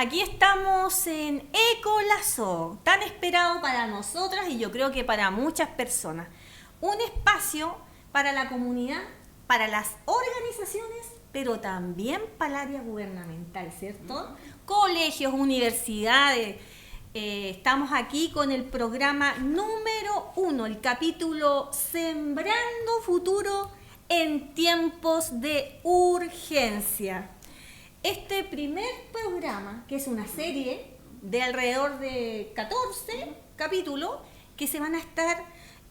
Aquí estamos en Ecolazo, tan esperado para nosotras y yo creo que para muchas personas. Un espacio para la comunidad, para las organizaciones, pero también para el área gubernamental, ¿cierto? Colegios, universidades. Estamos aquí con el programa número 1, el capítulo Sembrando Futuro en tiempos de urgencia. Este primer programa, que es una serie de alrededor de 14 capítulos, que se van a estar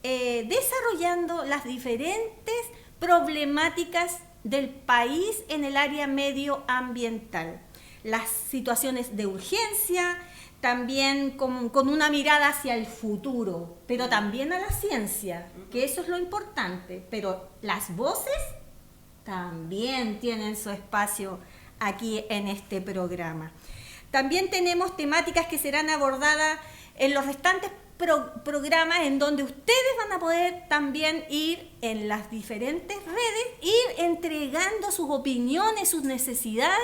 desarrollando las diferentes problemáticas del país en el área medioambiental. Las situaciones de urgencia, también con una mirada hacia el futuro, pero también a la ciencia, que eso es lo importante. Pero las voces también tienen su espacio aquí en este programa. También tenemos temáticas que serán abordadas en los restantes programas, en donde ustedes van a poder también ir en las diferentes redes, ir entregando sus opiniones, sus necesidades,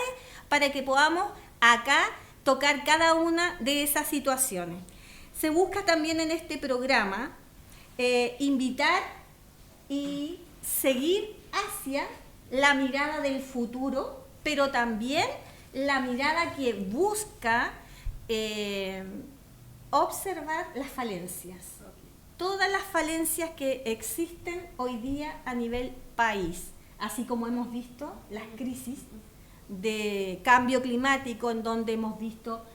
para que podamos acá tocar cada una de esas situaciones. Se busca también en este programa invitar y seguir hacia la mirada del futuro, pero también la mirada que busca observar las falencias. Todas las falencias que existen hoy día a nivel país, así como hemos visto las crisis de cambio climático, en donde hemos visto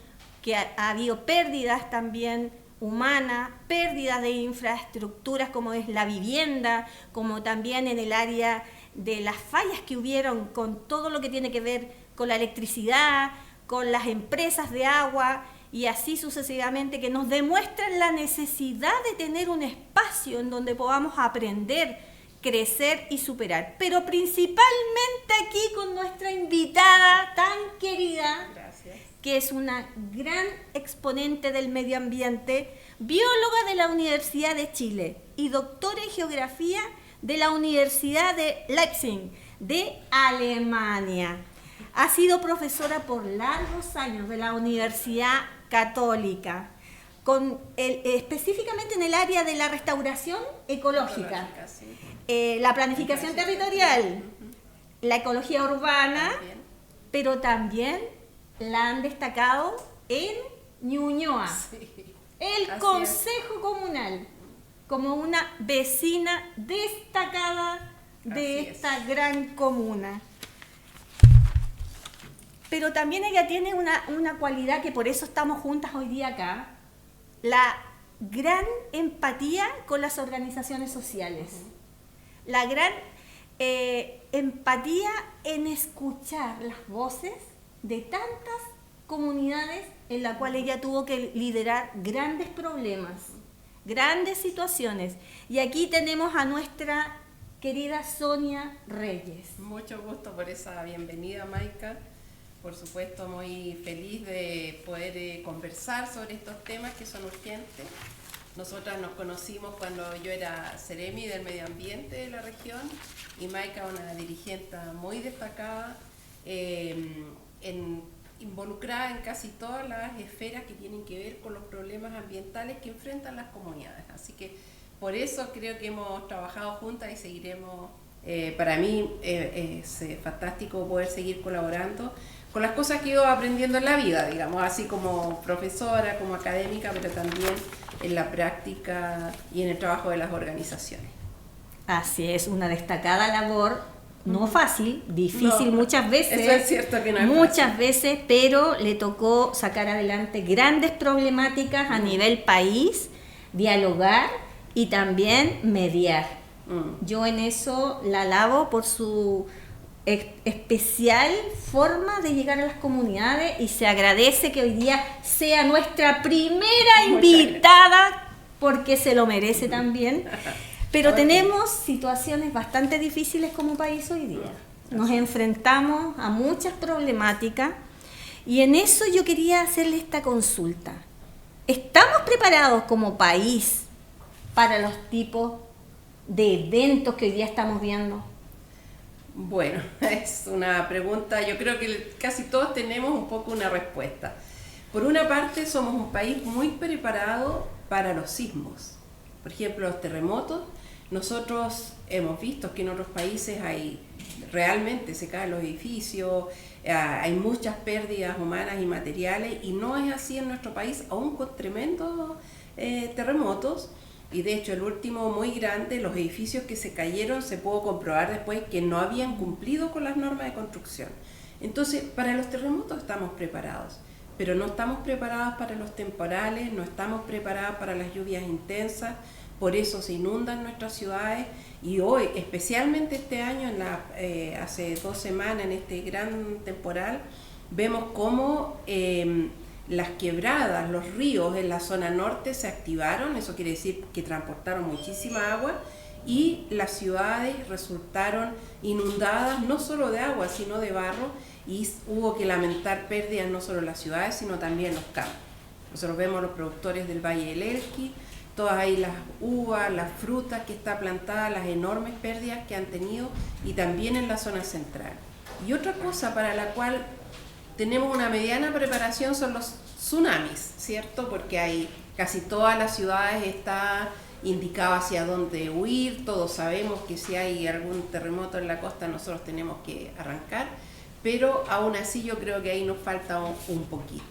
que ha habido pérdidas también humanas, pérdidas de infraestructuras como es la vivienda, como también en el área de las fallas que hubieron con todo lo que tiene que ver con la electricidad, con las empresas de agua y así sucesivamente, que nos demuestran la necesidad de tener un espacio en donde podamos aprender, crecer y superar. Pero principalmente aquí con nuestra invitada tan querida, gracias, que es una gran exponente del medio ambiente, bióloga de la Universidad de Chile y doctora en geografía de la Universidad de Leipzig, de Alemania. Ha sido profesora por largos años de la Universidad Católica, específicamente en el área de la restauración ecológica, sí, la planificación territorial, la ecología urbana, pero también la han destacado en Ñuñoa, sí, el Consejo Comunal, como una vecina destacada de esta gran comuna. Pero también ella tiene una cualidad que por eso estamos juntas hoy día acá, la gran empatía con las organizaciones sociales, la gran empatía en escuchar las voces de tantas comunidades en las cuales ella tuvo que liderar grandes problemas, grandes situaciones. Y aquí tenemos a nuestra querida Sonia Reyes. Mucho gusto por esa bienvenida, Maika. Por supuesto, muy feliz de poder conversar sobre estos temas que son urgentes. Nosotras nos conocimos cuando yo era Seremi del Medio Ambiente de la región y Maika, una dirigente muy destacada, involucrada en casi todas las esferas que tienen que ver con los problemas ambientales que enfrentan las comunidades. Así que por eso creo que hemos trabajado juntas y seguiremos. Para mí es fantástico poder seguir colaborando con las cosas que he ido aprendiendo en la vida, digamos, así como profesora, como académica, pero también en la práctica y en el trabajo de las organizaciones. Así es, una destacada labor, no fácil, difícil muchas veces. Eso es cierto que no es muchas fácil. veces, pero le tocó sacar adelante grandes problemáticas a nivel país, dialogar y también mediar. Yo en eso la alabo por su especial forma de llegar a las comunidades y se agradece que hoy día sea nuestra primera invitada porque se lo merece también. Pero tenemos situaciones bastante difíciles como país hoy día. Nos enfrentamos a muchas problemáticas y en eso yo quería hacerle esta consulta. ¿Estamos preparados como país para los tipos de eventos que hoy día estamos viendo? Bueno, es una pregunta, yo creo que casi todos tenemos un poco una respuesta. Por una parte, somos un país muy preparado para los sismos. Por ejemplo, los terremotos. Nosotros hemos visto que en otros países realmente se caen los edificios, hay muchas pérdidas humanas y materiales, y no es así en nuestro país, aún con tremendos terremotos. Y de hecho el último muy grande, los edificios que se cayeron, se pudo comprobar después que no habían cumplido con las normas de construcción. Entonces, para los terremotos estamos preparados, pero no estamos preparados para los temporales, no estamos preparados para las lluvias intensas. Por eso se inundan nuestras ciudades, y hoy, especialmente este año, hace 2 semanas, en este gran temporal, vemos cómo las quebradas, los ríos en la zona norte se activaron. Eso quiere decir que transportaron muchísima agua, y las ciudades resultaron inundadas no solo de agua, sino de barro, y hubo que lamentar pérdidas no solo en las ciudades, sino también en los campos. Nosotros vemos los productores del Valle del Elqui, todas ahí las uvas, las frutas que está plantada, las enormes pérdidas que han tenido, y también en la zona central. Y otra cosa para la cual tenemos una mediana preparación son los tsunamis, ¿cierto? Porque casi todas las ciudades está indicado hacia dónde huir. Todos sabemos que si hay algún terremoto en la costa nosotros tenemos que arrancar, pero aún así yo creo que ahí nos falta un poquito.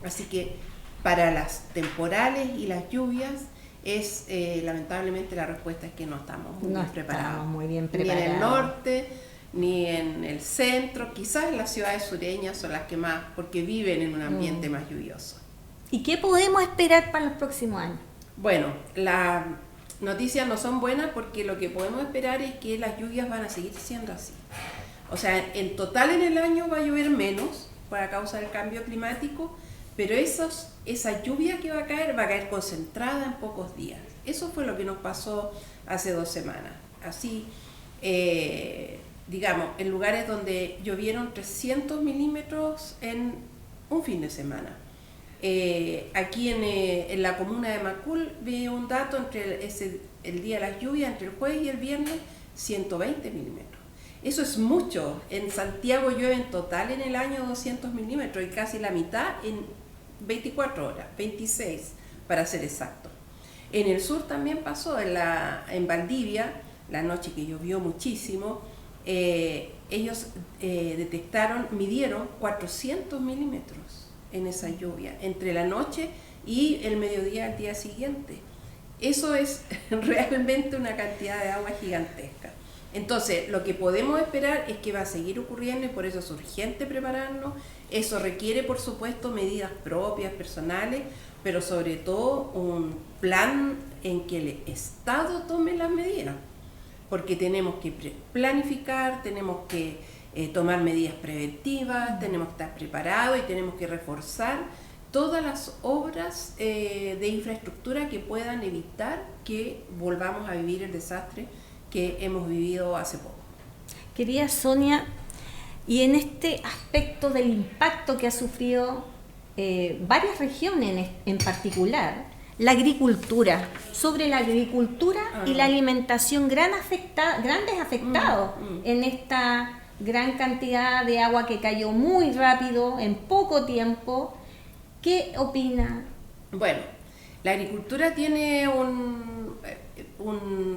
Así que para las temporales y las lluvias, lamentablemente la respuesta es que no estamos muy bien preparados. Ni en el norte, ni en el centro. Quizás las ciudades sureñas son las que más, porque viven en un ambiente más lluvioso. ¿Y qué podemos esperar para los próximos años? Bueno, las noticias no son buenas, porque lo que podemos esperar es que las lluvias van a seguir siendo así. O sea, en total en el año va a llover menos por causa del cambio climático, pero esa lluvia que va a caer concentrada en pocos días. Eso fue lo que nos pasó hace 2 semanas. Así, digamos, en lugares donde llovieron 300 milímetros en un fin de semana. Aquí en la comuna de Macul vi un dato entre el día de las lluvias, entre el jueves y el viernes, 120 milímetros. Eso es mucho. En Santiago llueve en total en el año 200 milímetros, y casi la mitad en 24 horas, 26 para ser exacto. En el sur también pasó, en Valdivia, la noche que llovió muchísimo, ellos midieron 400 milímetros en esa lluvia, entre la noche y el mediodía al día siguiente. Eso es realmente una cantidad de agua gigantesca. Entonces, lo que podemos esperar es que va a seguir ocurriendo, y por eso es urgente prepararnos. Eso requiere, por supuesto, medidas propias, personales, pero sobre todo un plan en que el Estado tome las medidas, porque tenemos que planificar, tenemos que tomar medidas preventivas, tenemos que estar preparados, y tenemos que reforzar todas las obras de infraestructura que puedan evitar que volvamos a vivir el desastre que hemos vivido hace poco. Querida Sonia, y en este aspecto del impacto que ha sufrido varias regiones en particular, la agricultura, sobre la agricultura y la alimentación, grandes afectados en esta gran cantidad de agua que cayó muy rápido, en poco tiempo. ¿Qué opina? Bueno, la agricultura tiene un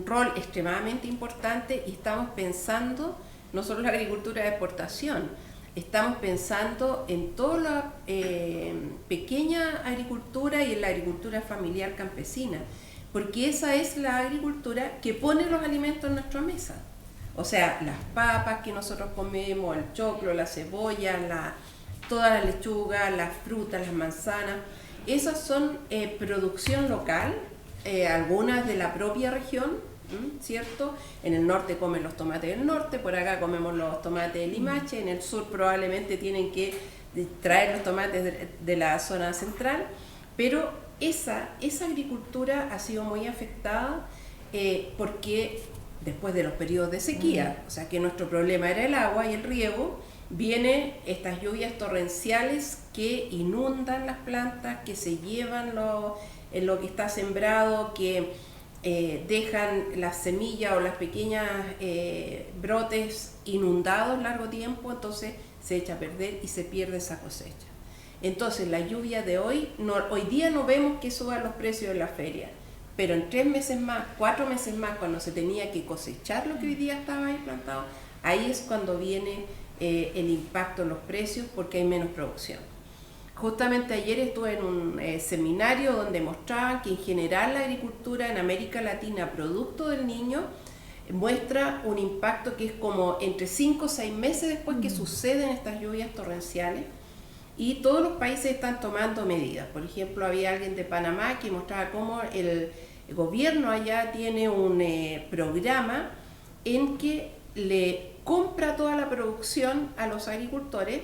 rol extremadamente importante, y estamos pensando no solo en la agricultura de exportación, estamos pensando en toda la pequeña agricultura y en la agricultura familiar campesina, porque esa es la agricultura que pone los alimentos en nuestra mesa. O sea, las papas que nosotros comemos, el choclo, la cebolla, toda la lechuga, las frutas, las manzanas, esas son producción local, algunas de la propia región, ¿cierto? En el norte comen los tomates del norte, por acá comemos los tomates de Limache, en el sur probablemente tienen que traer los tomates de la zona central, pero esa agricultura ha sido muy afectada porque después de los periodos de sequía, o sea que nuestro problema era el agua y el riego, vienen estas lluvias torrenciales que inundan las plantas, que se llevan lo que está sembrado, que dejan las semillas o las pequeñas brotes inundados largo tiempo, entonces se echa a perder y se pierde esa cosecha. Entonces la lluvia de hoy día no vemos que suban los precios en la feria, pero en 3 meses más, 4 meses más, cuando se tenía que cosechar lo que hoy día estaba ahí plantado, ahí es cuando viene el impacto en los precios porque hay menos producción. Justamente ayer estuve en un seminario donde mostraban que en general la agricultura en América Latina, producto del Niño, muestra un impacto que es como entre 5 o 6 meses después que suceden estas lluvias torrenciales, y todos los países están tomando medidas. Por ejemplo, había alguien de Panamá que mostraba cómo el gobierno allá tiene un programa en que le compra toda la producción a los agricultores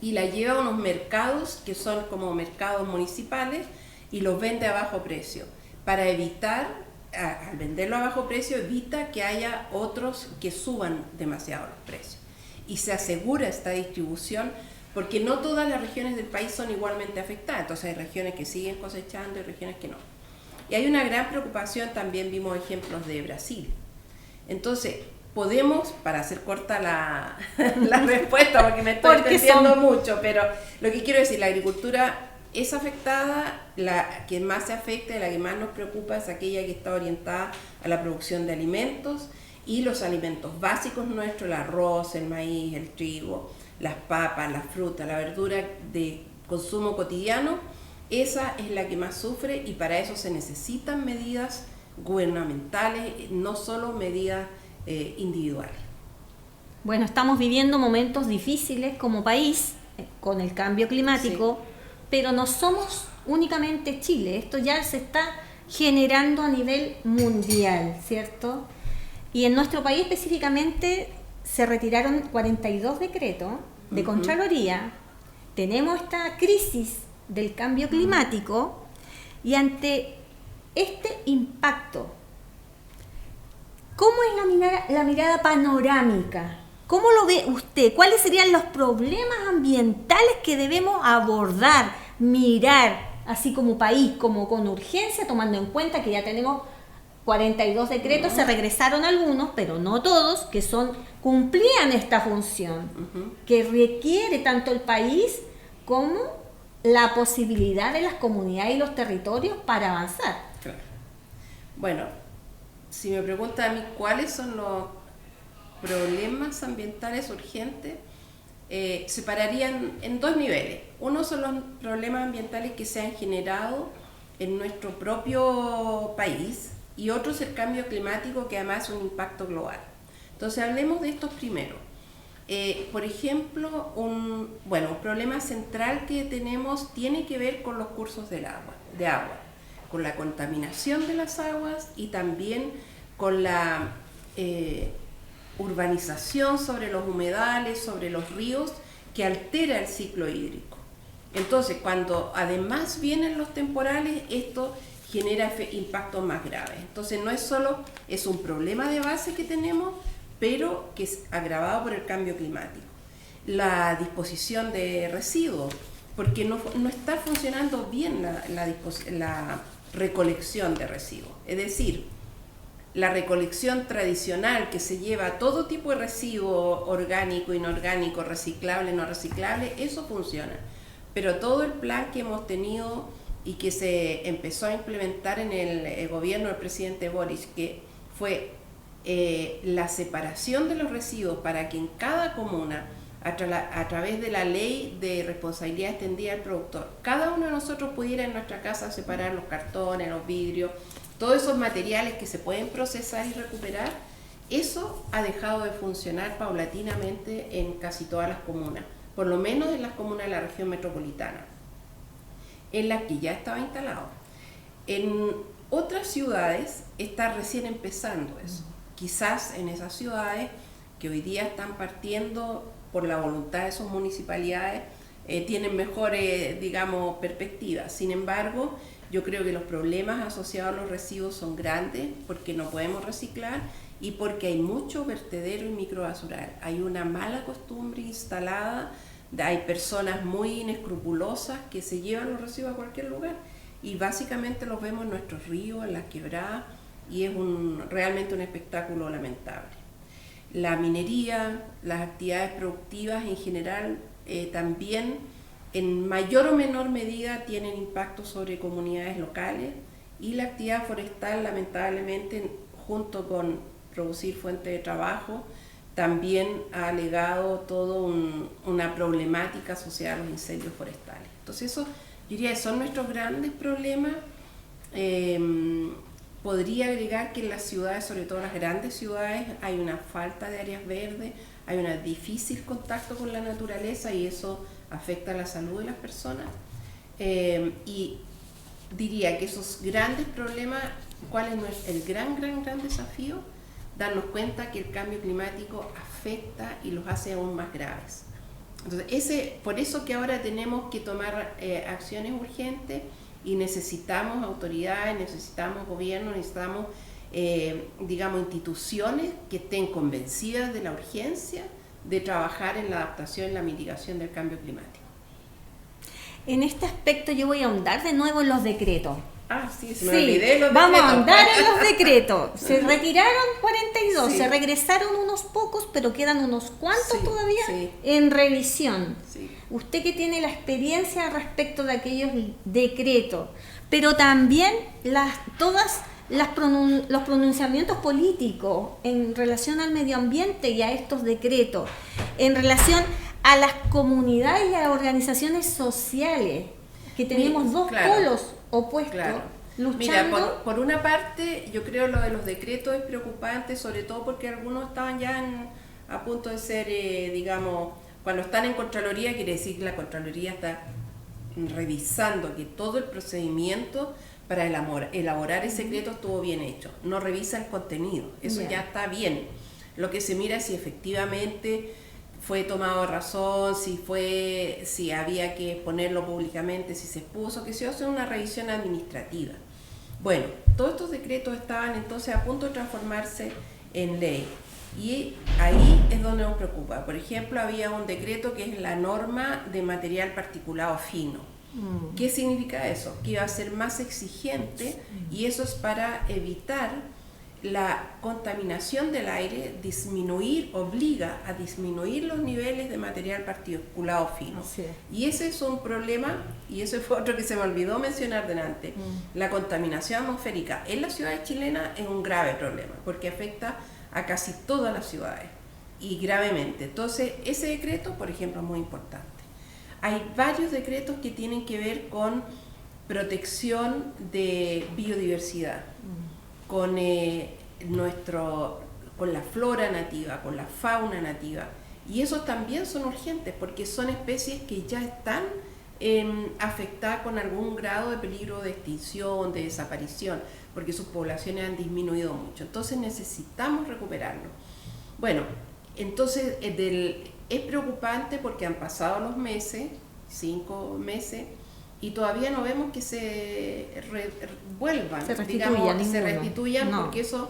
y la lleva a unos mercados que son como mercados municipales y los vende a bajo precio, para evitar, al venderlo a bajo precio, evita que haya otros que suban demasiado los precios. Y se asegura esta distribución, porque no todas las regiones del país son igualmente afectadas, entonces hay regiones que siguen cosechando y regiones que no. Y hay una gran preocupación, también vimos ejemplos de Brasil. Entonces, podemos, para hacer corta la respuesta, porque me estoy entendiendo mucho, pero lo que quiero decir, la agricultura es afectada, la que más se afecta y la que más nos preocupa es aquella que está orientada a la producción de alimentos y los alimentos básicos nuestros, el arroz, el maíz, el trigo, las papas, las frutas, la verdura de consumo cotidiano. Esa es la que más sufre y para eso se necesitan medidas gubernamentales, no solo medidas individuales. Bueno, estamos viviendo momentos difíciles como país con el cambio climático, sí, pero no somos únicamente Chile, esto ya se está generando a nivel mundial, ¿cierto? Y en nuestro país específicamente se retiraron 42 decretos de Contraloría, tenemos esta crisis del cambio climático y ante este impacto, ¿cómo es la mirada panorámica? ¿Cómo lo ve usted? ¿Cuáles serían los problemas ambientales que debemos abordar, mirar, así como país, como con urgencia, tomando en cuenta que ya tenemos 42 decretos, se regresaron algunos, pero no todos, que cumplían esta función, que requiere tanto el país como la posibilidad de las comunidades y los territorios para avanzar? Claro. Bueno, si me preguntan a mí cuáles son los problemas ambientales urgentes, separarían en 2 niveles. Uno son los problemas ambientales que se han generado en nuestro propio país y otro es el cambio climático, que además es un impacto global. Entonces hablemos de estos primeros. Por ejemplo, un problema central que tenemos tiene que ver con los cursos de agua, con la contaminación de las aguas y también con la urbanización sobre los humedales, sobre los ríos, que altera el ciclo hídrico. Entonces, cuando además vienen los temporales, esto genera impactos más graves. Entonces, no es solo, es un problema de base que tenemos, pero que es agravado por el cambio climático. La disposición de residuos, porque no está funcionando bien la recolección de residuos. Es decir, la recolección tradicional que se lleva todo tipo de residuo orgánico, inorgánico, reciclable, no reciclable, eso funciona. Pero todo el plan que hemos tenido y que se empezó a implementar en el gobierno del presidente Boric, que fue la separación de los residuos para que en cada comuna, a través de la ley de responsabilidad extendida del productor, cada uno de nosotros pudiera en nuestra casa separar los cartones, los vidrios, todos esos materiales que se pueden procesar y recuperar. Eso ha dejado de funcionar paulatinamente en casi todas las comunas, por lo menos en las comunas de la región metropolitana, en las que ya estaba instalado. En otras ciudades está recién empezando eso. Quizás en esas ciudades que hoy día están partiendo por la voluntad de sus municipalidades, tienen mejores, perspectivas. Sin embargo, yo creo que los problemas asociados a los residuos son grandes porque no podemos reciclar y porque hay mucho vertedero y microbasural. Hay una mala costumbre instalada, hay personas muy inescrupulosas que se llevan los residuos a cualquier lugar y básicamente los vemos en nuestros ríos, en las quebradas, y es realmente un espectáculo lamentable. La minería, las actividades productivas en general también en mayor o menor medida tienen impacto sobre comunidades locales, y la actividad forestal lamentablemente junto con producir fuente de trabajo también ha legado toda una problemática asociada a los incendios forestales. Entonces eso, yo diría que son nuestros grandes problemas. Podría agregar que en las ciudades, sobre todo en las grandes ciudades, hay una falta de áreas verdes, hay un difícil contacto con la naturaleza y eso afecta a la salud de las personas. Y diría que esos grandes problemas, ¿cuál es el gran desafío? Darnos cuenta que el cambio climático afecta y los hace aún más graves. Entonces, por eso que ahora tenemos que tomar acciones urgentes y necesitamos autoridades, necesitamos gobierno, necesitamos, digamos, instituciones que estén convencidas de la urgencia de trabajar en la adaptación y la mitigación del cambio climático. En este aspecto yo voy a ahondar de nuevo en los decretos. Sí, se me olvidé los vamos decretos. a ahondar en los decretos. Se retiraron 42, sí. Se regresaron unos pocos, pero quedan unos cuantos Sí, todavía sí. en revisión. Sí. Usted que tiene la experiencia respecto de aquellos decretos, pero también los pronunciamientos políticos en relación al medio ambiente y a estos decretos, en relación a las comunidades y a las organizaciones sociales, que tenemos dos polos opuestos, luchando. Mira, por una parte, yo creo lo de los decretos es preocupante, sobre todo porque algunos estaban ya a punto de ser, digamos, cuando están en Contraloría, quiere decir que la Contraloría está revisando que todo el procedimiento para elaborar ese decreto estuvo bien hecho. No revisa el contenido, eso ya está bien. Lo que se mira es si efectivamente fue tomado razón, si había que ponerlo públicamente, si se puso, que se hace una revisión administrativa. Bueno, todos estos decretos estaban entonces a punto de transformarse en ley y ahí es donde nos preocupa. Por ejemplo, había un decreto que es la norma de material particulado fino. ¿Qué significa eso? Que iba a ser más exigente y eso es para evitar la contaminación del aire, obliga a disminuir los niveles de material particulado fino. Y ese es un problema, y eso fue otro que se me olvidó mencionar delante. La contaminación atmosférica en las ciudades chilenas es un grave problema, porque afecta a casi todas las ciudades, y gravemente. Entonces, ese decreto, por ejemplo, es muy importante. Hay varios decretos que tienen que ver con protección de biodiversidad, con la flora nativa, con la fauna nativa, y esos también son urgentes porque son especies que ya están afectadas con algún grado de peligro de extinción, de desaparición, porque sus poblaciones han disminuido mucho, entonces necesitamos recuperarlo. Bueno, entonces es preocupante porque han pasado los meses, 5 meses, y todavía no vemos que se vuelvan, se restituyan, no. Porque eso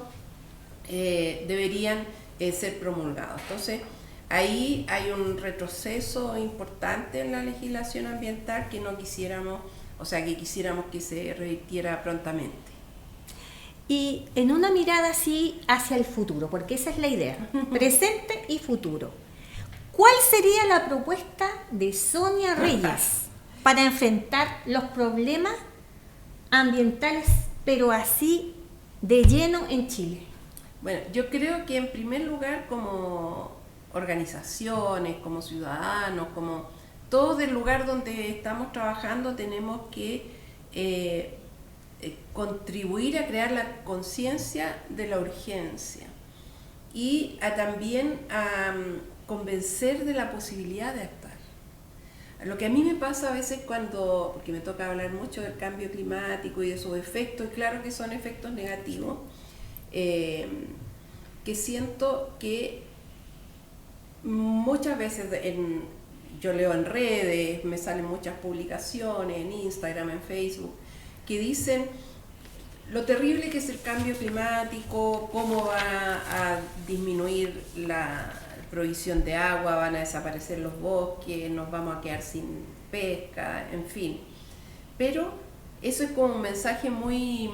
deberían ser promulgados. Entonces, ahí hay un retroceso importante en la legislación ambiental que quisiéramos que se revirtiera prontamente. Y en una mirada así hacia el futuro, porque esa es la idea, presente y futuro. ¿Cuál sería la propuesta de Sonia Reyes para enfrentar los problemas ambientales, pero así de lleno en Chile? Bueno, yo creo que en primer lugar, como organizaciones, como ciudadanos, como todos del lugar donde estamos trabajando, tenemos que contribuir a crear la conciencia de la urgencia y también a convencer de la posibilidad de actuar. Lo que a mí me pasa a veces porque me toca hablar mucho del cambio climático y de sus efectos, y claro que son efectos negativos, que siento que muchas veces yo leo en redes, me salen muchas publicaciones en Instagram, en Facebook, que dicen lo terrible que es el cambio climático, cómo va a disminuir la provisión de agua, van a desaparecer los bosques, nos vamos a quedar sin pesca, en fin. Pero eso es como un mensaje muy,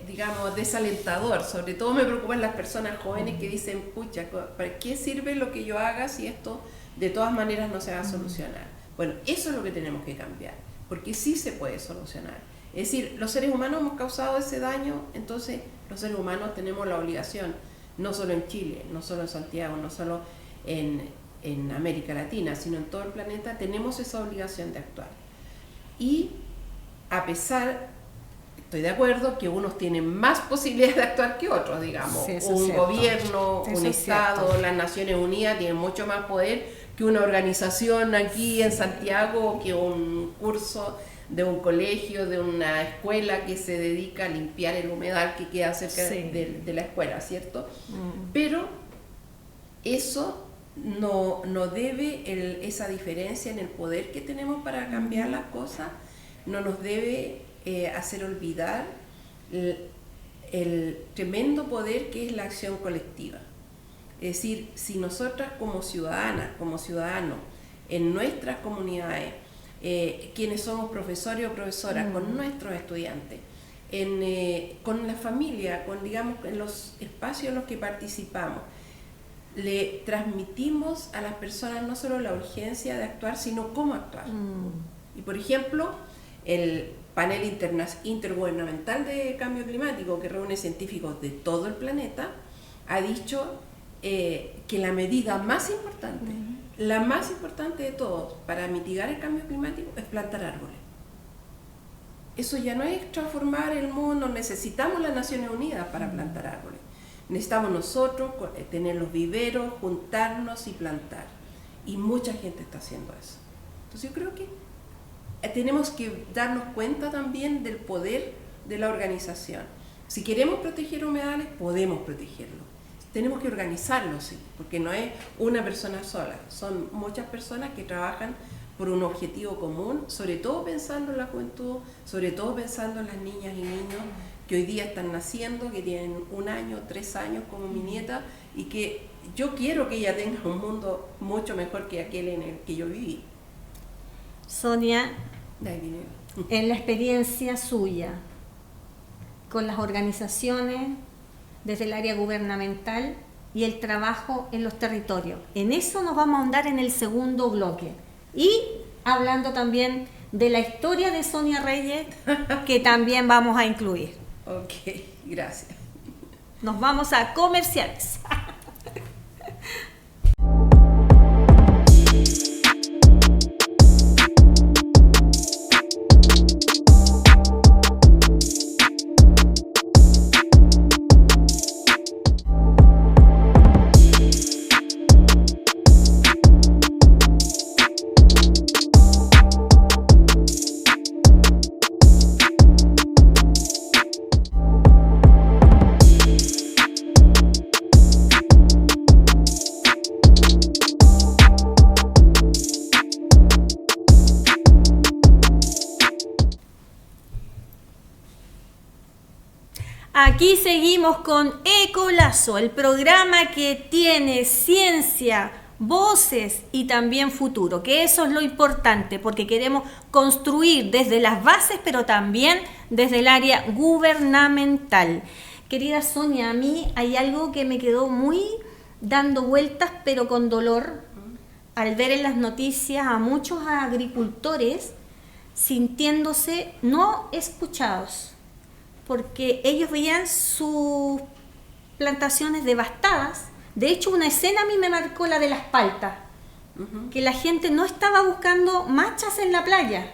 digamos, desalentador. Sobre todo me preocupan las personas jóvenes que dicen, pucha, ¿para qué sirve lo que yo haga si esto de todas maneras no se va a solucionar? Bueno, eso es lo que tenemos que cambiar, porque sí se puede solucionar. Es decir, los seres humanos hemos causado ese daño, entonces los seres humanos tenemos la obligación, no solo en Chile, no solo en Santiago, no solo en América Latina, sino en todo el planeta, tenemos esa obligación de actuar. Y a pesar, estoy de acuerdo, que unos tienen más posibilidades de actuar que otros, digamos. Sí, un gobierno, eso un Estado, las Naciones Unidas tienen mucho más poder que una organización aquí en Santiago, que un curso de un colegio, de una escuela que se dedica a limpiar el humedal que queda cerca de la escuela, ¿cierto? Pero eso no debe, esa diferencia en el poder que tenemos para cambiar las cosas, no nos debe hacer olvidar el tremendo poder que es la acción colectiva. Es decir, si nosotras como ciudadanas, como ciudadanos, en nuestras comunidades, quienes somos profesores o profesoras, con nuestros estudiantes, con la familia, digamos, en los espacios en los que participamos, le transmitimos a las personas no solo la urgencia de actuar, sino cómo actuar. Y por ejemplo, el panel intergubernamental de cambio climático, que reúne científicos de todo el planeta, ha dicho que la medida más importante, la más importante de todos para mitigar el cambio climático es plantar árboles. Eso ya no es transformar el mundo, necesitamos las Naciones Unidas para plantar árboles. Necesitamos nosotros tener los viveros, juntarnos y plantar. Y mucha gente está haciendo eso. Entonces yo creo que tenemos que darnos cuenta también del poder de la organización. Si queremos proteger humedales, podemos protegerlo. Tenemos que organizarlo, sí, porque no es una persona sola, son muchas personas que trabajan por un objetivo común, sobre todo pensando en la juventud, sobre todo pensando en las niñas y niños que hoy día están naciendo, que tienen 1 año, 3 años como mi nieta, y que yo quiero que ella tenga un mundo mucho mejor que aquel en el que yo viví. Sonia, De ahí viene. en la experiencia suya con las organizaciones desde el área gubernamental y el trabajo en los territorios. En eso nos vamos a ahondar en el segundo bloque. Y hablando también de la historia de Sonia Reyes, que también vamos a incluir. Ok, gracias. Nos vamos a comerciales. Aquí seguimos con Ecolazo, el programa que tiene ciencia, voces y también futuro, que eso es lo importante, porque queremos construir desde las bases, pero también desde el área gubernamental. Querida Sonia, a mí hay algo que me quedó muy dando vueltas, pero con dolor, al ver en las noticias a muchos agricultores sintiéndose no escuchados, porque ellos veían sus plantaciones devastadas. De hecho, una escena a mí me marcó, la de las paltas, que la gente no estaba buscando machas en la playa,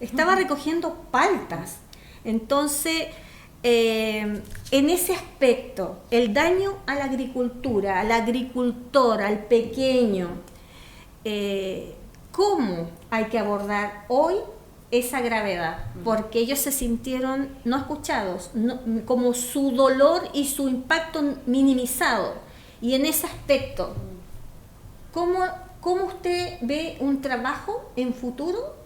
estaba recogiendo paltas. Entonces, en ese aspecto, el daño a la agricultura, al agricultor, al pequeño, ¿cómo hay que abordar hoy esa gravedad? Porque ellos se sintieron no escuchados, como su dolor y su impacto minimizado. Y en ese aspecto, ¿cómo usted ve un trabajo en futuro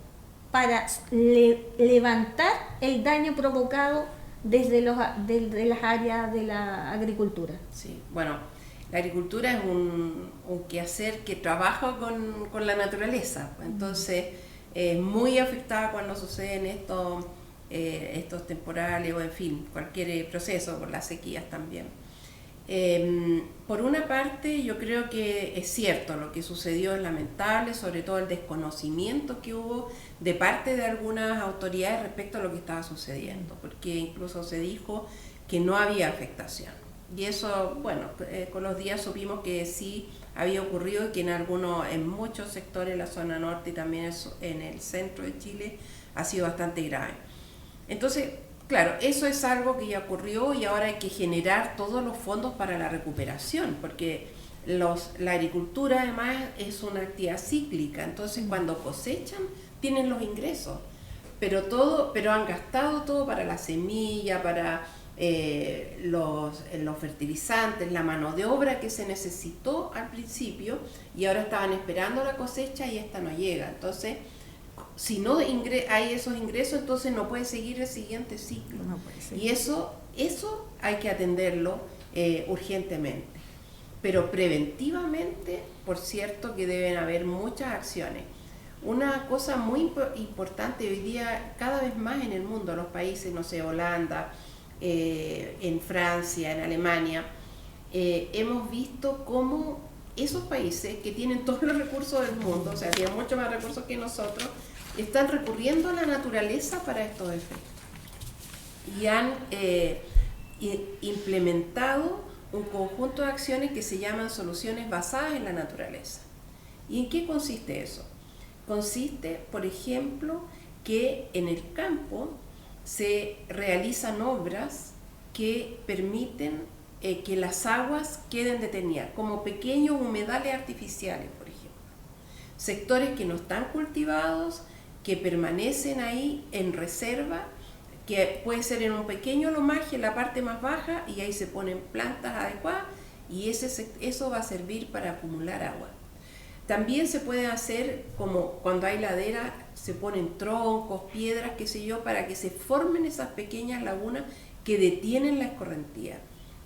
para levantar el daño provocado desde las áreas de la agricultura? Sí, bueno, la agricultura es un quehacer que trabaja con la naturaleza, entonces es muy afectada cuando suceden estos temporales o en fin, cualquier proceso, por las sequías también. Por una parte, yo creo que es cierto, lo que sucedió es lamentable, sobre todo el desconocimiento que hubo de parte de algunas autoridades respecto a lo que estaba sucediendo, porque incluso se dijo que no había afectación. Y eso, bueno, con los días supimos que sí había ocurrido y que en muchos sectores de la zona norte y también en el centro de Chile ha sido bastante grave. Entonces, claro, eso es algo que ya ocurrió y ahora hay que generar todos los fondos para la recuperación, porque la agricultura además es una actividad cíclica, entonces cuando cosechan tienen los ingresos, pero han gastado todo para la semilla, para los fertilizantes, la mano de obra que se necesitó al principio y ahora estaban esperando la cosecha y esta no llega. Entonces, si no hay esos ingresos, entonces no puede seguir el siguiente ciclo. No puede seguir. Y eso hay que atenderlo urgentemente. Pero preventivamente, por cierto, que deben haber muchas acciones. Una cosa muy importante hoy día, cada vez más en el mundo, los países, no sé, Holanda, en Francia, en Alemania, hemos visto cómo esos países que tienen todos los recursos del mundo, o sea, tienen mucho más recursos que nosotros, están recurriendo a la naturaleza para estos efectos. Y han implementado un conjunto de acciones que se llaman soluciones basadas en la naturaleza. ¿Y en qué consiste eso? Consiste, por ejemplo, que en el campo se realizan obras que permiten que las aguas queden detenidas, como pequeños humedales artificiales, por ejemplo. Sectores que no están cultivados, que permanecen ahí en reserva, que puede ser en un pequeño lomaje, en la parte más baja, y ahí se ponen plantas adecuadas, y eso va a servir para acumular agua. También se puede hacer, como cuando hay ladera, se ponen troncos, piedras, qué sé yo, para que se formen esas pequeñas lagunas que detienen la escorrentía.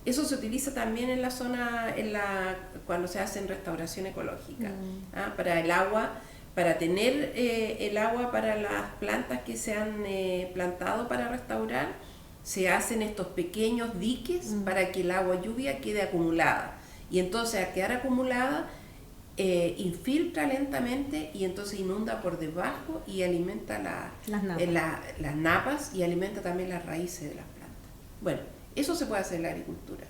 Eso se utiliza también en la zona, cuando se hacen restauración ecológica, para el agua, para tener el agua para las plantas que se han plantado para restaurar. Se hacen estos pequeños diques para que el agua lluvia quede acumulada. Y entonces, al quedar acumulada, infiltra lentamente y entonces inunda por debajo y alimenta las napas y alimenta también las raíces de las plantas. Bueno, eso se puede hacer en la agricultura.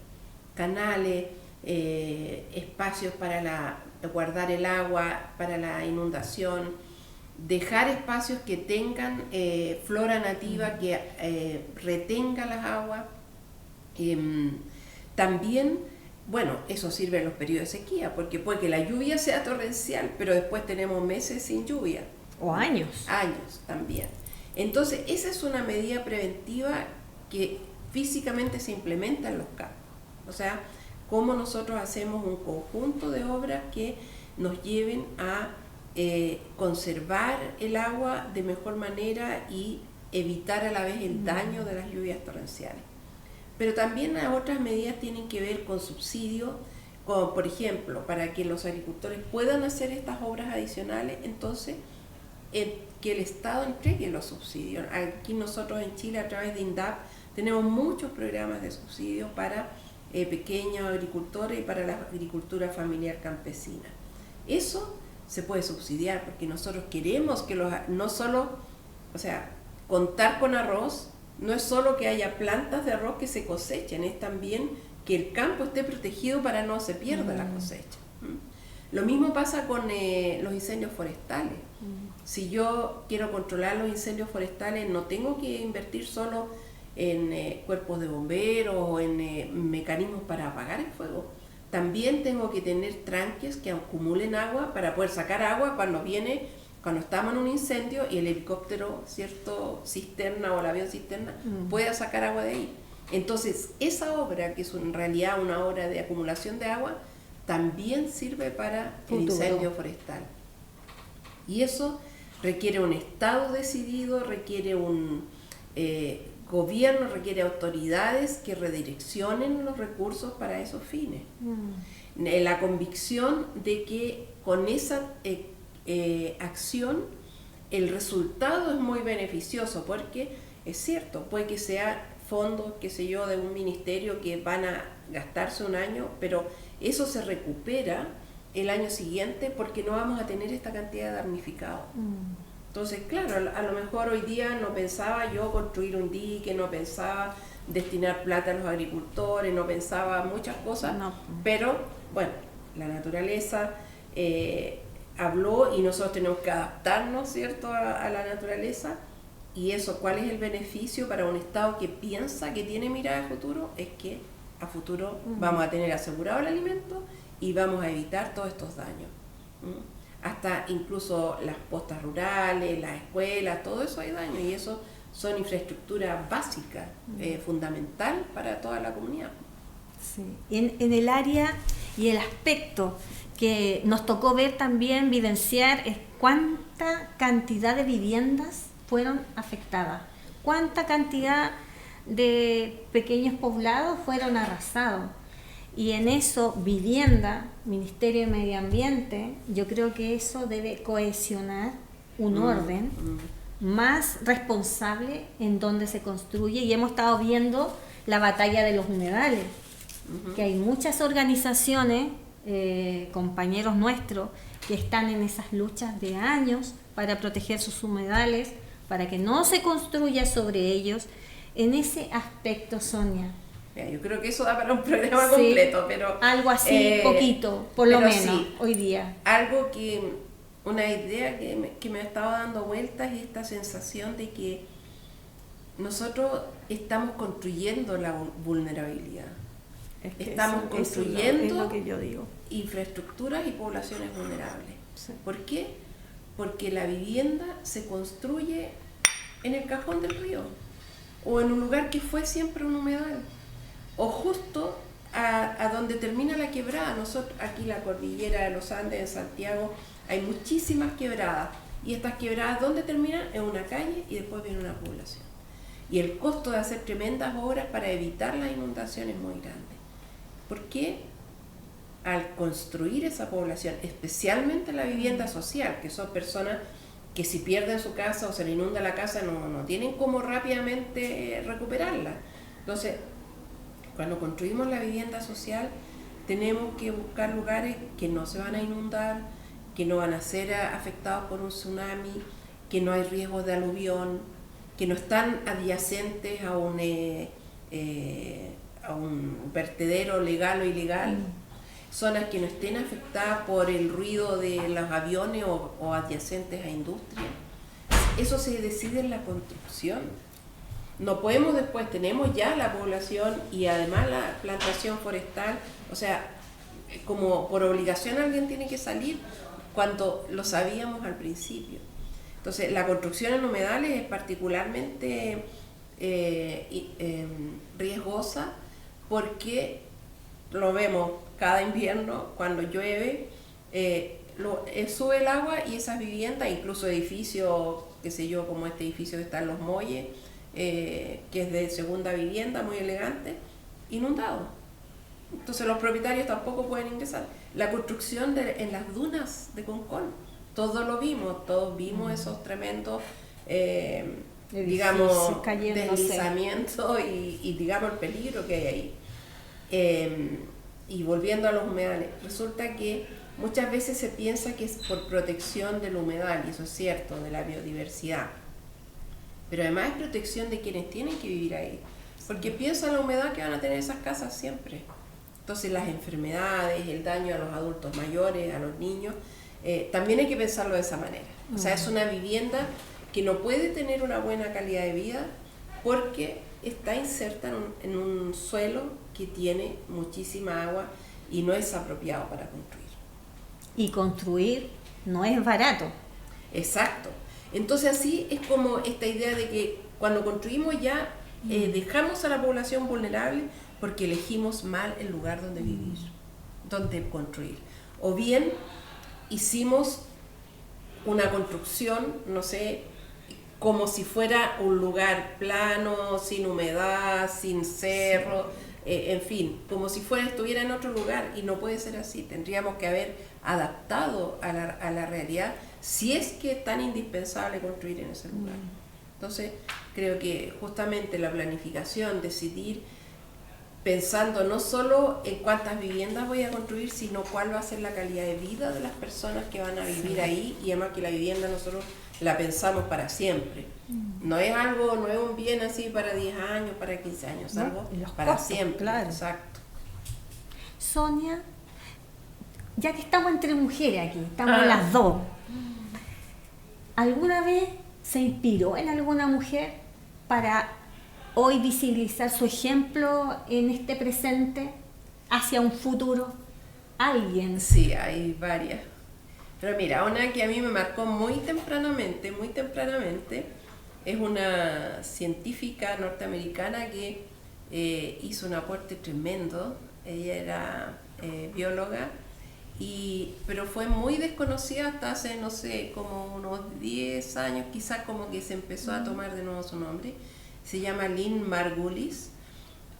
Canales, espacios para guardar el agua, para la inundación, dejar espacios que tengan flora nativa que retenga las aguas. También, bueno, eso sirve en los periodos de sequía, porque puede que la lluvia sea torrencial, pero después tenemos meses sin lluvia. O años. Años también. Entonces, esa es una medida preventiva que físicamente se implementa en los campos. O sea, cómo nosotros hacemos un conjunto de obras que nos lleven a conservar el agua de mejor manera y evitar a la vez el daño de las lluvias torrenciales. Pero también otras medidas tienen que ver con subsidios, como por ejemplo, para que los agricultores puedan hacer estas obras adicionales, entonces que el Estado entregue los subsidios. Aquí nosotros en Chile, a través de INDAP, tenemos muchos programas de subsidios para pequeños agricultores y para la agricultura familiar campesina. Eso se puede subsidiar porque nosotros queremos que no solo, o sea, contar con arroz, no es solo que haya plantas de arroz que se cosechen, es también que el campo esté protegido para no se pierda la cosecha. Lo mismo pasa con los incendios forestales. Si yo quiero controlar los incendios forestales, no tengo que invertir solo en cuerpos de bomberos o en mecanismos para apagar el fuego. También tengo que tener tranques que acumulen agua para poder sacar agua cuando estamos en un incendio y el helicóptero, cisterna o el avión cisterna, pueda sacar agua de ahí. Entonces, esa obra, que es en realidad una obra de acumulación de agua, también sirve para el incendio forestal. Y eso requiere un Estado decidido, requiere un gobierno, requiere autoridades que redireccionen los recursos para esos fines. La convicción de que con esa acción el resultado es muy beneficioso porque es cierto, puede que sea fondos, qué sé yo, de un ministerio que van a gastarse un año, pero eso se recupera el año siguiente porque no vamos a tener esta cantidad de damnificados. Entonces, claro, a lo mejor hoy día no pensaba yo construir un dique, no pensaba destinar plata a los agricultores, no pensaba muchas cosas, No. pero bueno, la naturaleza habló y nosotros tenemos que adaptarnos, ¿cierto?, a la naturaleza. Y eso, ¿cuál es el beneficio para un Estado que piensa que tiene mirada de futuro? Es que a futuro vamos a tener asegurado el alimento y vamos a evitar todos estos daños. Hasta incluso las postas rurales, las escuelas, todo eso hay daño y eso son infraestructura básica, fundamental para toda la comunidad. Sí. En el área y el aspecto que nos tocó ver también, vivenciar, es cuánta cantidad de viviendas fueron afectadas, cuánta cantidad de pequeños poblados fueron arrasados. Y en eso, vivienda, Ministerio de Medio Ambiente, yo creo que eso debe cohesionar un orden más responsable en donde se construye. Y hemos estado viendo la batalla de los humedales, que hay muchas organizaciones, compañeros nuestros, que están en esas luchas de años para proteger sus humedales, para que no se construya sobre ellos. En ese aspecto, Sonia, yo creo que eso da para un programa completo, pero algo así, poquito, por lo menos, sí, hoy día. Algo que, una idea que me ha estado dando vueltas es esta sensación de que nosotros estamos construyendo la vulnerabilidad. Es que estamos construyendo es lo que yo digo. Infraestructuras y poblaciones vulnerables. Sí. ¿Por qué? Porque la vivienda se construye en el cajón del río o en un lugar que fue siempre un humedal o justo a donde termina la quebrada. Nosotros aquí la cordillera de los Andes en Santiago hay muchísimas quebradas y estas quebradas ¿dónde terminan? En una calle y después viene una población y el costo de hacer tremendas obras para evitar las inundaciones es muy grande. ¿Por qué? Al construir esa población, especialmente la vivienda social, que son personas que si pierden su casa o se le inunda la casa no tienen cómo rápidamente recuperarla. Entonces, cuando construimos la vivienda social, tenemos que buscar lugares que no se van a inundar, que no van a ser afectados por un tsunami, que no hay riesgo de aluvión, que no están adyacentes a un vertedero legal o ilegal, zonas que no estén afectadas por el ruido de los aviones o adyacentes a industria. Eso se decide en la construcción. No podemos después, tenemos ya la población y además la plantación forestal, o sea, como por obligación alguien tiene que salir cuando lo sabíamos al principio. Entonces, la construcción en humedales es particularmente riesgosa porque lo vemos cada invierno cuando llueve, sube el agua y esas viviendas, incluso edificios, qué sé yo, como este edificio que está en Los Molles, que es de segunda vivienda, muy elegante, inundado. Entonces los propietarios tampoco pueden ingresar. La construcción en las dunas de Concón, todos vimos esos tremendos, digamos, deslizamientos y digamos el peligro que hay ahí. Y volviendo a los humedales, resulta que muchas veces se piensa que es por protección del humedal, y eso es cierto, de la biodiversidad. Pero además es protección de quienes tienen que vivir ahí, porque piensan la humedad que van a tener esas casas siempre. Entonces las enfermedades, el daño a los adultos mayores, a los niños, también hay que pensarlo de esa manera. O sea, es una vivienda que no puede tener una buena calidad de vida porque está inserta en un suelo que tiene muchísima agua y no es apropiado para construir. Y construir no es barato. Exacto. Entonces así es como esta idea de que cuando construimos ya dejamos a la población vulnerable porque elegimos mal el lugar donde vivir, donde construir. O bien hicimos una construcción, no sé, como si fuera un lugar plano, sin humedad, sin cerro, en fin, como si estuviera en otro lugar, y no puede ser así. Tendríamos que haber adaptado a la realidad si es que es tan indispensable construir en ese lugar. Entonces, creo que justamente la planificación, decidir pensando no solo en cuántas viviendas voy a construir, sino cuál va a ser la calidad de vida de las personas que van a vivir ahí, y además que la vivienda nosotros la pensamos para siempre. No es algo, no es un bien así para 10 años, para 15 años, ¿no? algo Y los para costos, siempre. claro. Exacto. Sonia, ya que estamos entre mujeres aquí, estamos las dos, ¿alguna vez se inspiró en alguna mujer para hoy visibilizar su ejemplo en este presente hacia un futuro? ¿Alguien? Sí, hay varias. Pero mira, una que a mí me marcó muy tempranamente, es una científica norteamericana que hizo un aporte tremendo. Ella era bióloga, pero fue muy desconocida hasta hace, no sé, como unos 10 años, quizás como que se empezó a tomar de nuevo su nombre. Se llama Lynn Margulis,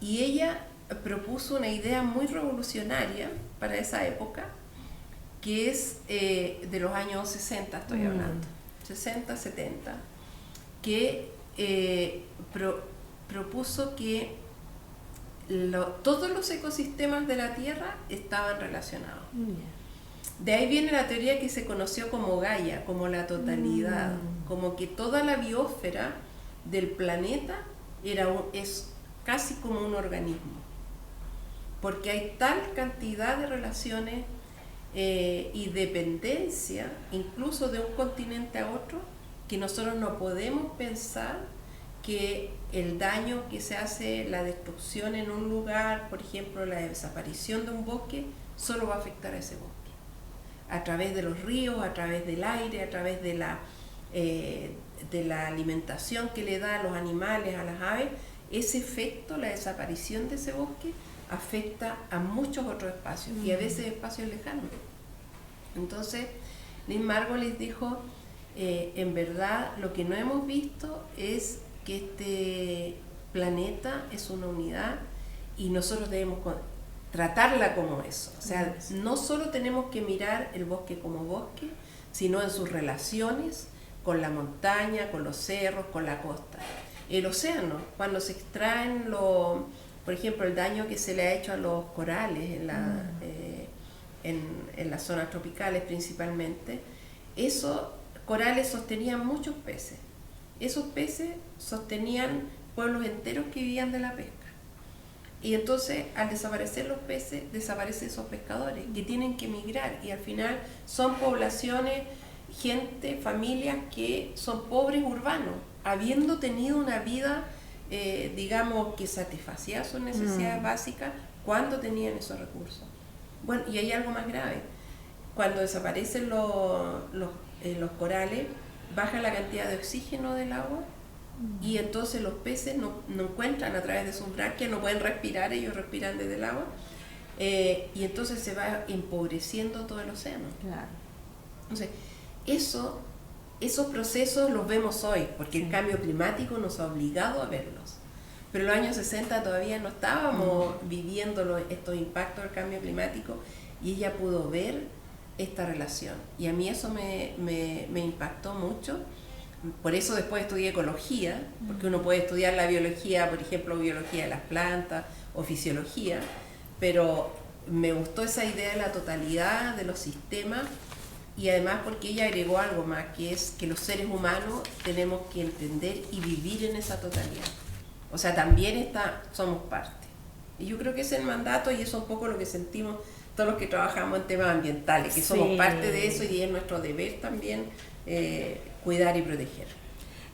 y ella propuso una idea muy revolucionaria para esa época, que es de los años 60, estoy hablando, 60, 70, que propuso que todos los ecosistemas de la Tierra estaban relacionados. De ahí viene la teoría que se conoció como Gaia, como la totalidad, como que toda la biosfera del planeta es casi como un organismo, porque hay tal cantidad de relaciones y dependencia, incluso de un continente a otro, que nosotros no podemos pensar que el daño que se hace, la destrucción en un lugar, por ejemplo la desaparición de un bosque, solo va a afectar a ese bosque. A través de los ríos, a través del aire, a través de la alimentación que le da a los animales, a las aves, ese efecto, la desaparición de ese bosque, afecta a muchos otros espacios, y a veces espacios lejanos. Entonces, Lynn Margulis dijo, en verdad lo que no hemos visto es que este planeta es una unidad y nosotros debemos tratarla como eso. O sea, no solo tenemos que mirar el bosque como bosque, sino en sus relaciones con la montaña, con los cerros, con la costa. El océano, cuando se extraen, por ejemplo, el daño que se le ha hecho a los corales en las zonas tropicales principalmente, esos corales sostenían muchos peces. Esos peces sostenían pueblos enteros que vivían de la pesca. Y entonces, al desaparecer los peces, desaparecen esos pescadores que tienen que migrar, y al final son poblaciones, gente, familias que son pobres urbanos, habiendo tenido una vida, digamos, que satisfacía sus necesidades básicas cuando tenían esos recursos. Bueno, y hay algo más grave. Cuando desaparecen los corales, baja la cantidad de oxígeno del agua, y entonces los peces no encuentran a través de sus branquias, no pueden respirar, ellos respiran desde el agua, y entonces se va empobreciendo todo el océano. Claro. Entonces, esos procesos los vemos hoy, porque el cambio climático nos ha obligado a verlos. Pero en los años 60 todavía no estábamos viviendo estos impactos del cambio climático, y ella pudo ver esta relación. Y a mí eso me impactó mucho. Por eso después estudié ecología, porque uno puede estudiar la biología, por ejemplo, biología de las plantas o fisiología, pero me gustó esa idea de la totalidad de los sistemas, y además porque ella agregó algo más, que es que los seres humanos tenemos que entender y vivir en esa totalidad. O sea, también somos parte. Y yo creo que es el mandato, y eso es un poco lo que sentimos todos los que trabajamos en temas ambientales, que somos parte de eso, y es nuestro deber también cuidar y proteger.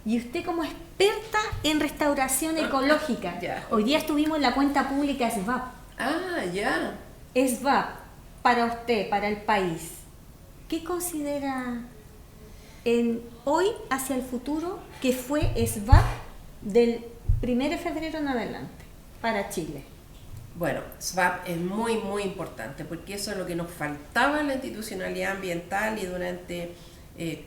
Y usted, como experta en restauración ecológica, Ya. hoy día estuvimos en la cuenta pública SVAP. Ah, ya. SVAP, para usted, para el país, ¿qué considera hoy hacia el futuro que fue SVAP del 1 de febrero en adelante para Chile? Bueno, SVAP es muy, muy importante, porque eso es lo que nos faltaba en la institucionalidad ambiental, y durante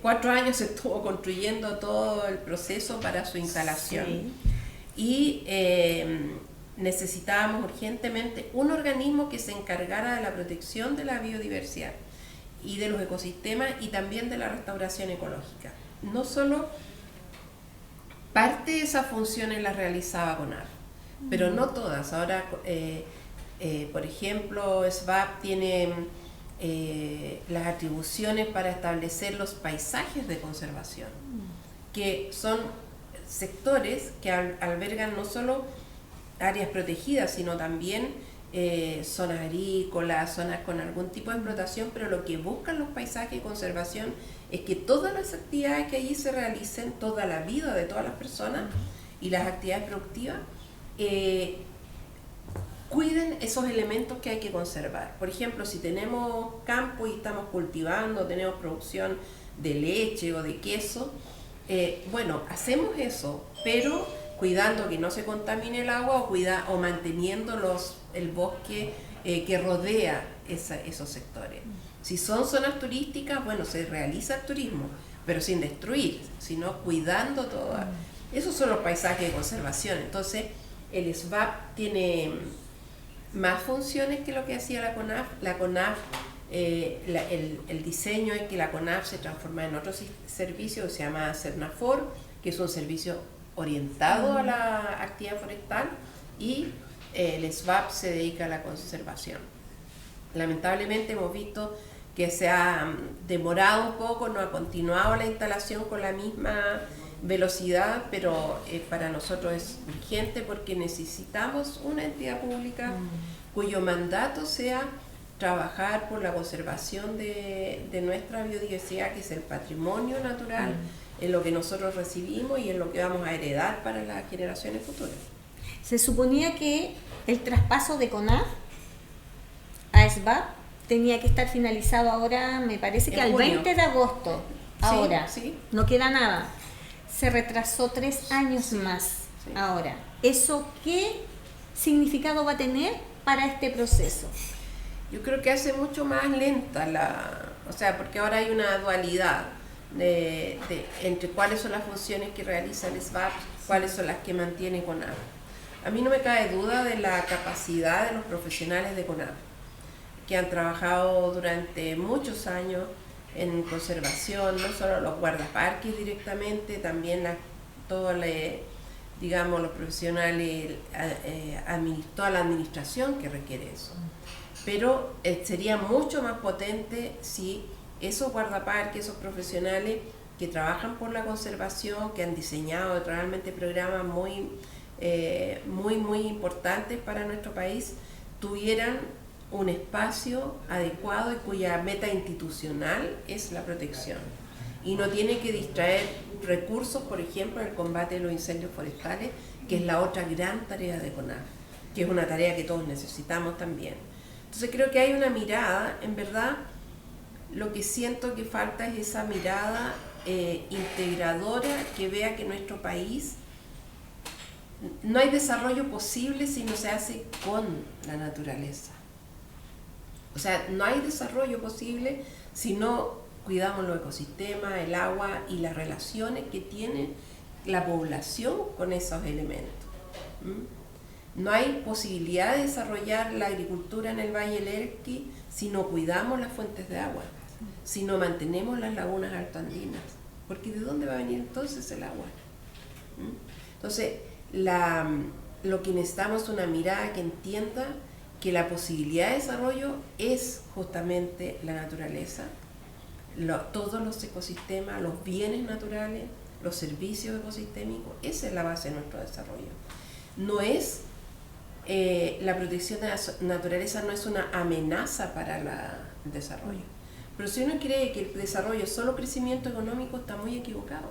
4 años se estuvo construyendo todo el proceso para su instalación. Sí. Y necesitábamos urgentemente un organismo que se encargara de la protección de la biodiversidad. y de los ecosistemas y también de la restauración ecológica. No solo parte de esas funciones las realizaba CONAF, pero no todas. Ahora, por ejemplo, SVAP tiene las atribuciones para establecer los paisajes de conservación, que son sectores que albergan no solo áreas protegidas, sino también zonas agrícolas, zonas con algún tipo de explotación, pero lo que buscan los paisajes de conservación es que todas las actividades que allí se realicen, toda la vida de todas las personas y las actividades productivas, cuiden esos elementos que hay que conservar. Por ejemplo, si tenemos campo y estamos cultivando, tenemos producción de leche o de queso, bueno, hacemos eso, pero cuidando que no se contamine el agua o manteniendo el bosque que rodea esos sectores. Si son zonas turísticas, bueno, se realiza el turismo, pero sin destruir, sino cuidando todo. Esos son los paisajes de conservación. Entonces, el SVAP tiene más funciones que lo que hacía la CONAF. La CONAF, el diseño es que la CONAF se transforma en otro servicio que se llama CERNAFOR, que es un servicio orientado a la actividad forestal, y el SVAP se dedica a la conservación. Lamentablemente hemos visto que se ha demorado un poco, no ha continuado la instalación con la misma velocidad, pero para nosotros es urgente porque necesitamos una entidad pública cuyo mandato sea trabajar por la conservación de nuestra biodiversidad, que es el patrimonio natural, en lo que nosotros recibimos y en lo que vamos a heredar para las generaciones futuras. Se suponía que el traspaso de CONAF a SVAP tenía que estar finalizado ahora, me parece que al 20 de agosto, ahora, sí. No queda nada. Se retrasó 3 años más ahora. ¿Eso qué significado va a tener para este proceso? Yo creo que hace mucho más lenta porque ahora hay una dualidad entre cuáles son las funciones que realiza el SVAP, cuáles son las que mantiene CONAF. A mí no me cabe duda de la capacidad de los profesionales de CONAF, que han trabajado durante muchos años en conservación, no solo los guardaparques directamente, también todos los profesionales, toda la administración que requiere eso. Pero sería mucho más potente si esos guardaparques, esos profesionales que trabajan por la conservación, que han diseñado realmente programas muy importantes para nuestro país, tuvieran un espacio adecuado y cuya meta institucional es la protección. Y no tiene que distraer recursos, por ejemplo, en el combate de los incendios forestales, que es la otra gran tarea de CONAF, que es una tarea que todos necesitamos también. Entonces creo que hay una mirada, en verdad, lo que siento que falta es esa mirada integradora que vea que nuestro país no hay desarrollo posible si no se hace con la naturaleza. O sea, no hay desarrollo posible si no cuidamos los ecosistemas, el agua y las relaciones que tiene la población con esos elementos. No hay posibilidad de desarrollar la agricultura en el Valle del Elqui si no cuidamos las fuentes de agua, si no mantenemos las lagunas altoandinas, porque ¿de dónde va a venir entonces el agua? Entonces, lo que necesitamos es una mirada que entienda que la posibilidad de desarrollo es justamente la naturaleza, todos los ecosistemas, los bienes naturales, los servicios ecosistémicos. Esa es la base de nuestro desarrollo. No es la protección de la naturaleza, no es una amenaza para el desarrollo. Pero si uno cree que el desarrollo es solo crecimiento económico, está muy equivocado,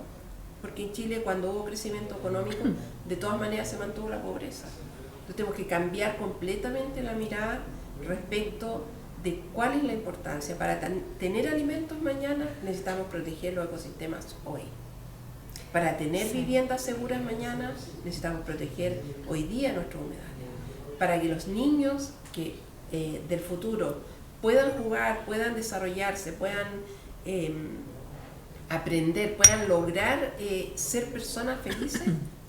porque en Chile, cuando hubo crecimiento económico, de todas maneras se mantuvo la pobreza. Entonces tenemos que cambiar completamente la mirada respecto de cuál es la importancia. Para tener alimentos mañana necesitamos proteger los ecosistemas hoy. Para tener viviendas seguras mañana necesitamos proteger hoy día nuestros humedales. Para que los niños del futuro puedan jugar, puedan desarrollarse, puedan aprender, puedan lograr ser personas felices,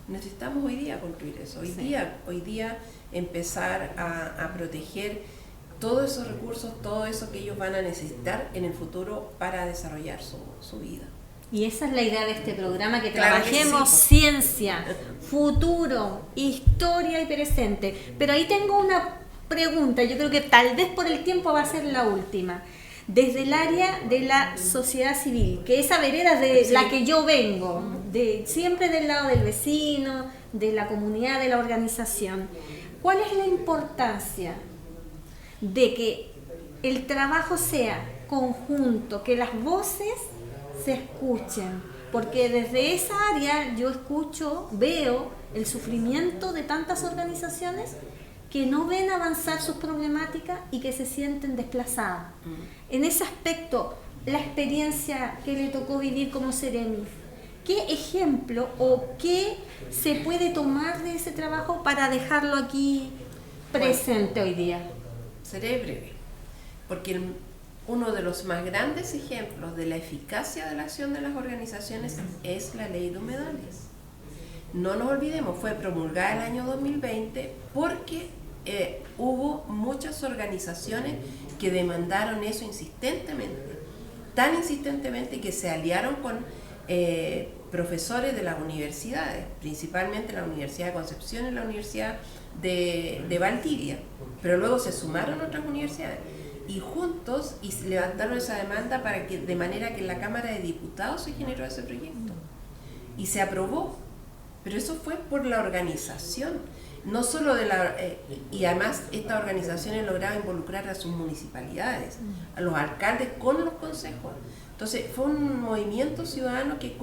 necesitamos hoy día construir eso. Hoy día empezar a proteger todos esos recursos, todo eso que ellos van a necesitar en el futuro para desarrollar su vida. Y esa es la idea de este programa, que Claro que trabajemos sí, ciencia, futuro, historia y presente. Pero ahí tengo una pregunta, yo creo que tal vez por el tiempo va a ser la última. Desde el área de la sociedad civil, que esa vereda de Sí. la que yo vengo, siempre del lado del vecino, de la comunidad, de la organización, ¿cuál es la importancia de que el trabajo sea conjunto, que las voces se escuchen? Porque desde esa área yo escucho, veo el sufrimiento de tantas organizaciones que no ven avanzar sus problemáticas y que se sienten desplazadas. En ese aspecto, la experiencia que le tocó vivir como Ceremi, ¿qué ejemplo o qué se puede tomar de ese trabajo para dejarlo aquí presente hoy día? Seré breve, porque uno de los más grandes ejemplos de la eficacia de la acción de las organizaciones es la ley de humedales. No nos olvidemos, fue promulgada el año 2020 porque hubo muchas organizaciones que demandaron eso insistentemente, tan insistentemente que se aliaron con profesores de las universidades, principalmente la Universidad de Concepción y la Universidad de Valdivia, pero luego se sumaron otras universidades y juntos levantaron esa demanda para que, de manera que en la Cámara de Diputados se generó ese proyecto y se aprobó, pero eso fue por la organización, no solo y además estas organizaciones lograban involucrar a sus municipalidades, a los alcaldes con los consejos. Entonces fue un movimiento ciudadano que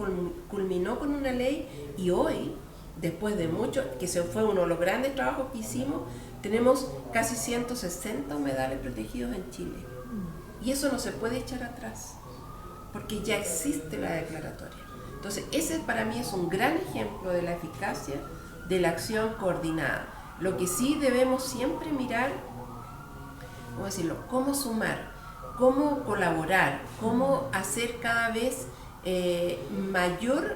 culminó con una ley y hoy, después de mucho, que se fue uno de los grandes trabajos que hicimos, tenemos casi 160 humedales protegidos en Chile. Y eso no se puede echar atrás, porque ya existe la declaratoria. Entonces ese para mí es un gran ejemplo de la eficacia de la acción coordinada. Lo que sí debemos siempre mirar, ¿cómo decirlo?, cómo sumar, cómo colaborar, cómo hacer cada vez mayor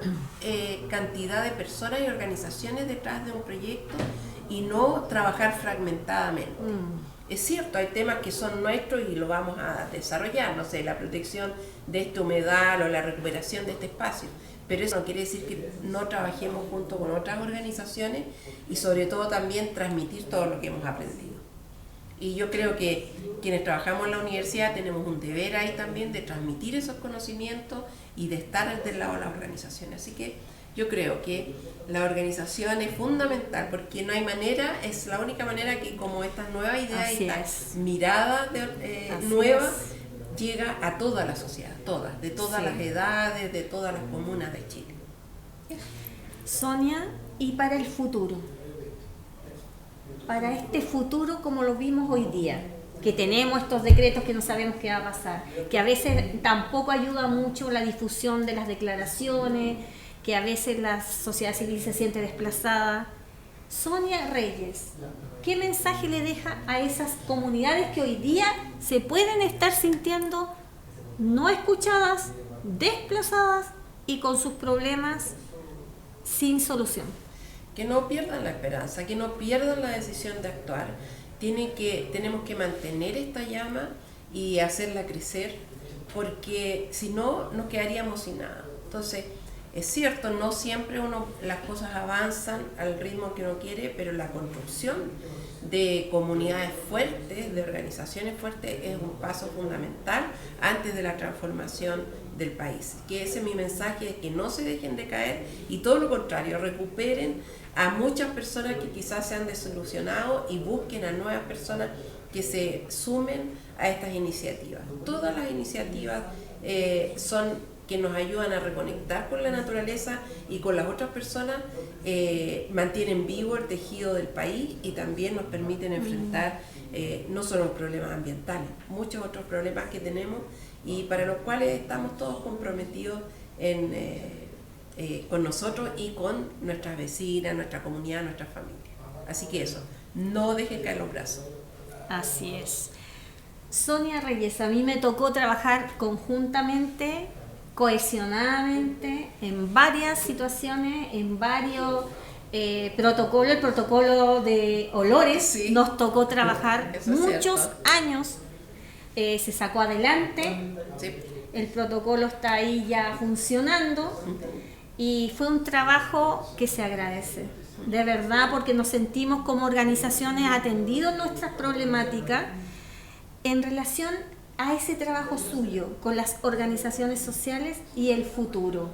cantidad de personas y organizaciones detrás de un proyecto y no trabajar fragmentadamente. Es cierto, hay temas que son nuestros y lo vamos a desarrollar, no sé, la protección de este humedal o la recuperación de este espacio, pero eso no quiere decir que no trabajemos junto con otras organizaciones y sobre todo también transmitir todo lo que hemos aprendido. Y yo creo que quienes trabajamos en la universidad tenemos un deber ahí también de transmitir esos conocimientos y de estar del lado de las organizaciones. Así que yo creo que la organización es fundamental porque no hay manera, es la única manera que como estas nuevas ideas y esta mirada nueva llega a toda la sociedad, de todas las edades, de todas las comunas de Chile. Sonia, y para el futuro, para este futuro como lo vimos hoy día, que tenemos estos decretos que no sabemos qué va a pasar, que a veces tampoco ayuda mucho la difusión de las declaraciones, que a veces la sociedad civil se siente desplazada. Sonia Reyes, ¿qué mensaje le deja a esas comunidades que hoy día se pueden estar sintiendo no escuchadas, desplazadas y con sus problemas sin solución? Que no pierdan la esperanza, que no pierdan la decisión de actuar. Tenemos que mantener esta llama y hacerla crecer, porque si no, nos quedaríamos sin nada. Entonces, es cierto, no siempre las cosas avanzan al ritmo que uno quiere, pero la construcción de comunidades fuertes, de organizaciones fuertes, es un paso fundamental antes de la transformación del país. Que ese es mi mensaje, que no se dejen de caer y todo lo contrario, recuperen a muchas personas que quizás se han desilusionado y busquen a nuevas personas que se sumen a estas iniciativas. Todas las iniciativas son que nos ayudan a reconectar con la naturaleza y con las otras personas, mantienen vivo el tejido del país y también nos permiten enfrentar no solo los problemas ambientales, muchos otros problemas que tenemos y para los cuales estamos todos comprometidos con nosotros y con nuestras vecinas, nuestra comunidad, nuestras familias. Así que eso, no dejen caer los brazos. Así es. Sonia Reyes, a mí me tocó trabajar conjuntamente, cohesionadamente, en varias situaciones, en varios el protocolo de olores, Sí. nos tocó trabajar Eso es muchos cierto. años, se sacó adelante, Sí. el protocolo está ahí ya funcionando y fue un trabajo que se agradece, de verdad, porque nos sentimos como organizaciones atendidos nuestras problemáticas en relación a ese trabajo suyo con las organizaciones sociales y el futuro.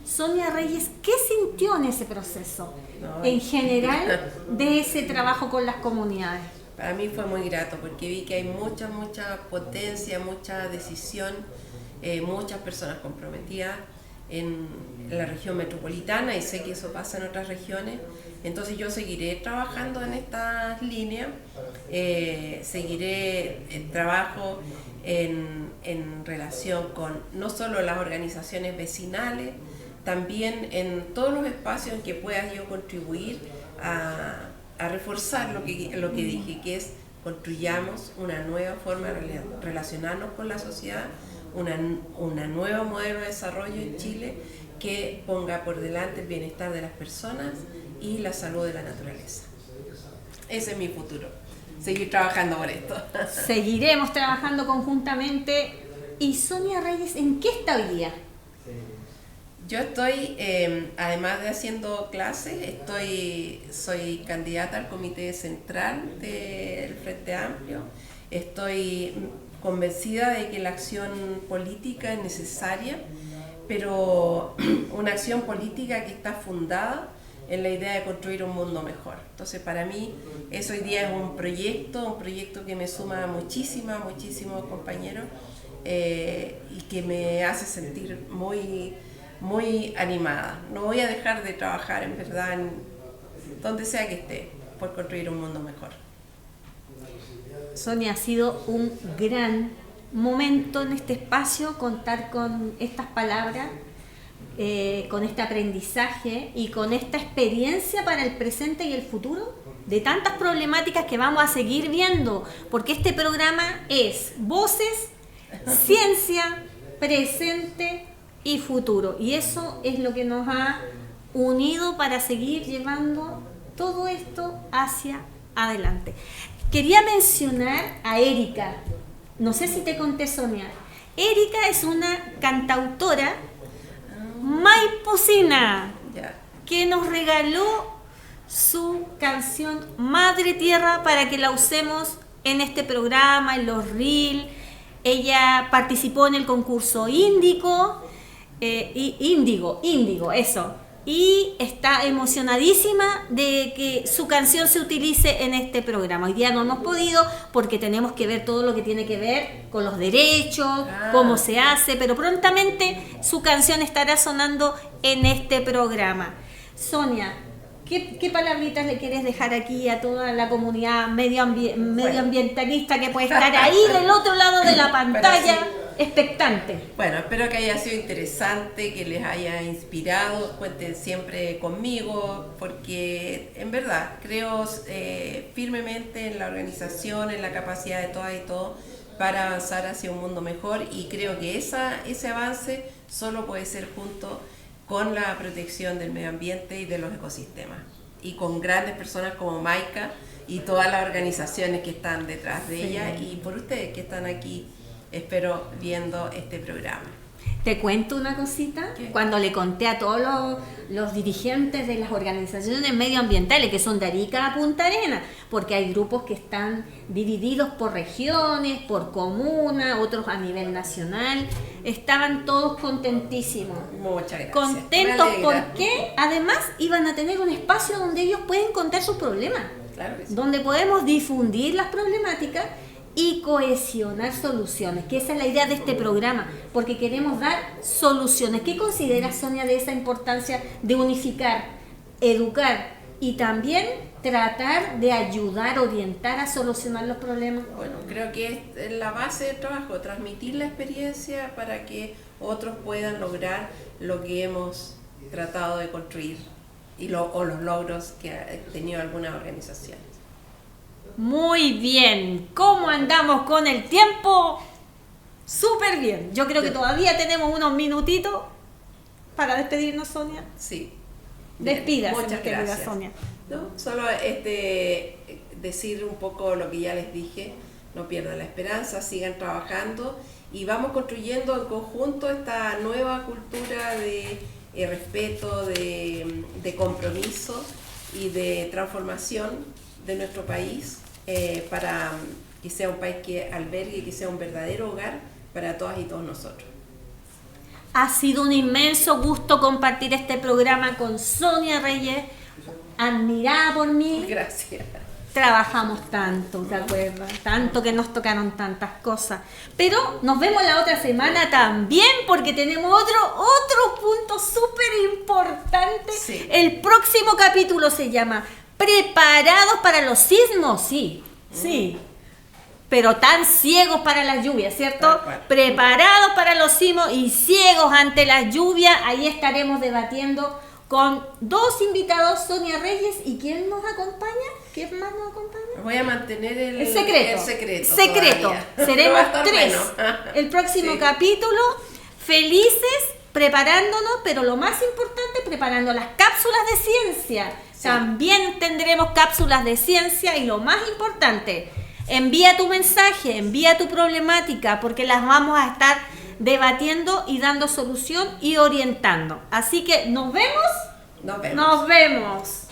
Sonia Reyes, ¿qué sintió en ese proceso, No, en general, de ese trabajo con las comunidades? Para mí fue muy grato porque vi que hay mucha potencia, mucha decisión, muchas personas comprometidas en la región metropolitana y sé que eso pasa en otras regiones. Entonces yo seguiré trabajando en estas líneas, seguiré el trabajo en relación con no solo las organizaciones vecinales, también en todos los espacios en que pueda yo contribuir a reforzar lo que dije, que es construyamos una nueva forma de relacionarnos con la sociedad, una nueva modelo de desarrollo en Chile que ponga por delante el bienestar de las personas y la salud de la naturaleza. Ese es mi futuro, seguir trabajando por esto. Seguiremos trabajando conjuntamente. ¿Y Sonia Reyes en qué está hoy día? Yo estoy, además de haciendo clases, soy candidata al comité central del Frente Amplio. Estoy convencida de que la acción política es necesaria, pero una acción política que está fundada en la idea de construir un mundo mejor. Entonces, para mí, eso hoy día es un proyecto que me suma a muchísimos compañeros y que me hace sentir muy animada. No voy a dejar de trabajar, en verdad, en donde sea que esté, por construir un mundo mejor. Sonia, ha sido un gran momento en este espacio contar con estas palabras, con este aprendizaje y con esta experiencia para el presente y el futuro de tantas problemáticas que vamos a seguir viendo, porque este programa es Voces, Ciencia, Presente y Futuro, y eso es lo que nos ha unido para seguir llevando todo esto hacia adelante. Quería mencionar a Erika, no sé si te conté, Sonia. Erika es una cantautora maiposina que nos regaló su canción Madre Tierra para que la usemos en este programa, en los reels. Ella participó en el concurso Índigo, eso. Y está emocionadísima de que su canción se utilice en este programa. Hoy día no hemos podido porque tenemos que ver todo lo que tiene que ver con los derechos, cómo se hace, pero prontamente su canción estará sonando en este programa. Sonia, ¿qué palabritas le quieres dejar aquí a toda la comunidad medioambientalista que puede estar ahí del otro lado de la pantalla? Expectante. Bueno, espero que haya sido interesante, que les haya inspirado. Cuenten siempre conmigo, porque en verdad creo firmemente en la organización, en la capacidad de todas y todos para avanzar hacia un mundo mejor, y creo que ese avance solo puede ser junto con la protección del medio ambiente y de los ecosistemas, y con grandes personas como Maika y todas las organizaciones que están detrás de ella, y por ustedes que están aquí, espero, viendo este programa. Te cuento una cosita. ¿Qué? Cuando le conté a todos los dirigentes de las organizaciones medioambientales que son de Arica a Punta Arenas, porque hay grupos que están divididos por regiones, por comuna, otros a nivel nacional, estaban todos contentísimos. Muchas gracias. Contentos porque además iban a tener un espacio donde ellos pueden contar sus problemas, Claro que sí. donde podemos difundir las problemáticas y cohesionar soluciones, que esa es la idea de este programa, porque queremos dar soluciones. ¿Qué consideras, Sonia, de esa importancia de unificar, educar y también tratar de ayudar, orientar a solucionar los problemas? Bueno, creo que es la base del trabajo, transmitir la experiencia para que otros puedan lograr lo que hemos tratado de construir o los logros que ha tenido algunas organizaciones. Muy bien. ¿Cómo andamos con el tiempo? Súper bien. Yo creo que todavía tenemos unos minutitos para despedirnos, Sonia. Sí. Despídase, muchas mi querida gracias. Sonia. No, solo decir un poco lo que ya les dije, no pierdan la esperanza, sigan trabajando y vamos construyendo en conjunto esta nueva cultura de respeto, de compromiso y de transformación de nuestro país para que sea un país que albergue, que sea un verdadero hogar para todas y todos nosotros. Ha sido un inmenso gusto compartir este programa con Sonia Reyes, admirada por mí. Gracias. Trabajamos tanto, ¿te acuerdas? Tanto que nos tocaron tantas cosas. Pero nos vemos la otra semana también porque tenemos otro punto súper importante. Sí. El próximo capítulo se llama ¿Preparados para los sismos? Sí, sí. Pero tan ciegos para las lluvias, ¿cierto? Preparados para los sismos y ciegos ante las lluvias. Ahí estaremos debatiendo con dos invitados, Sonia Reyes, ¿y quién nos acompaña? ¿Quién más nos acompaña? Voy a mantener el secreto. Secreto. Seremos Va a estar 3. bueno. El próximo Sí. capítulo, felices, preparándonos, pero lo más importante, preparando las cápsulas de ciencia. Sí. También tendremos cápsulas de ciencia y lo más importante, envía tu mensaje, envía tu problemática, porque las vamos a estar debatiendo y dando solución y orientando. Así que nos vemos. Nos vemos. Nos vemos.